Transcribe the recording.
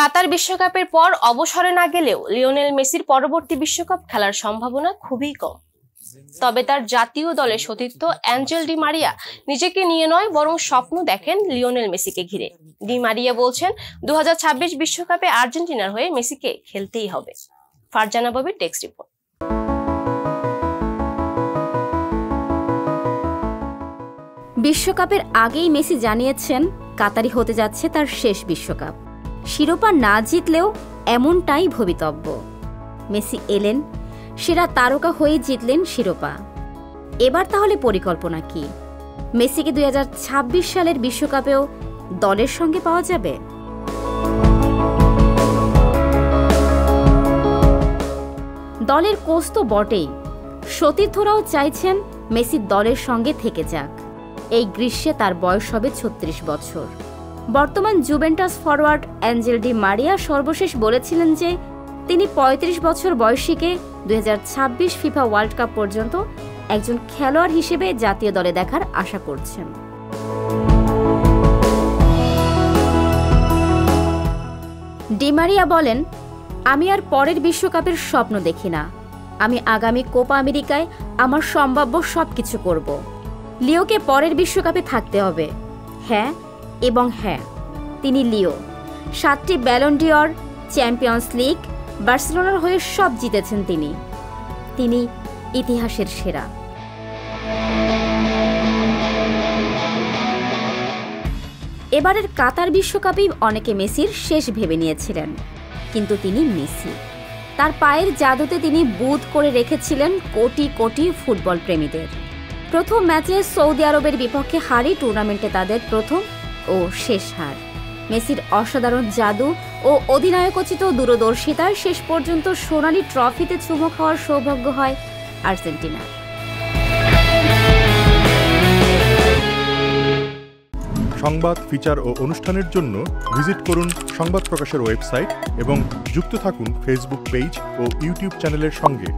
কাতার বিশ্বকাপের পর অবসরে না গেলেও লিওনেল মেসির পরবর্তী বিশ্বকাপ খেলার সম্ভাবনা খুবই কম। তবে তার জাতীয় দলের সতীর্থ অ্যাঞ্জেল ডি মারিয়া নিজেকে নিয়ে নয় বরং স্বপ্ন দেখেন লিওনেল মেসিকে ঘিরে। ডি মারিয়া বলছেন 2026 বিশ্বকাপে আর্জেন্টিনার হয়ে মেসিকে খেলতেই হবে। ফারজানা ববির টেক্সট রিপোর্ট। বিশ্বকাপের আগেই মেসি জানিয়েছেন কাতারি হতে যাচ্ছে তার শেষ বিশ্বকাপ। শিরোপা না জিতলেও এমনটাই ভবিতব্য। মেসি এলেন, সেরা তারকা হয়ে জিতলেন শিরোপা। এবার তাহলে পরিকল্পনা কি? মেসিকে 2026 সালের বিশ্বকাপেও দলের সঙ্গে পাওয়া যাবে? দলের কোচ তো বটেই, সতীর্থরাও চাইছেন মেসি দলের সঙ্গে থেকে যাক। এই গ্রীষ্মে তার বয়স হবে 36 বছর। বর্তমান Juventus forward Angel Di Maria সর্বশেষ বলেছিলেন যে তিনি 35 বছর বয়সীকে 2026 ফিফা ওয়ার্ল্ড কাপ পর্যন্ত একজন খেলোয়াড় হিসেবে জাতীয় দলে দেখার আশা করছেন। ডি মারিয়া বলেন, আমি আর পরের বিশ্বকাপের স্বপ্ন দেখি না। আমি আগামী কোপা আমেরিকায় আমার সম্ভাব্য সবকিছু করব। লিওকে পরের বিশ্বকাপে থাকতে হবে। হ্যাঁ এবং হ্যাঁ, তিনি লিও। 7টি ব্যালন ডি'অর, চ্যাম্পিয়ন্স লিগ, বার্সেলোনার হয়ে সব জিতেছেন তিনি ইতিহাসের সেরা। এবারের কাতার বিশ্বকাপেই অনেকে মেসির শেষ ভেবে নিয়েছিলেন, কিন্তু তিনি মেসি। তার পায়ের জাদুতে তিনি বুঁদ করে রেখেছিলেন কোটি কোটি ফুটবল প্রেমীদের। প্রথম ম্যাচে সৌদি আরবের বিপক্ষে হারই টুর্নামেন্টে তাদের প্রথম ও শেষ হার। মেসির অসাধারণ জাদু ও অধিনায়কোচিত দূরদর্শিতায় শেষ পর্যন্ত সোনালী ট্রফিতে চুমো খাওয়ার সৌভাগ্য হয় আর্জেন্টিনার। সংবাদ, ফিচার ও অনুষ্ঠানের জন্য ভিজিট করুন সংবাদ প্রকাশের ওয়েবসাইট এবং যুক্ত থাকুন ফেসবুক পেজ ও ইউটিউব চ্যানেলের সঙ্গে।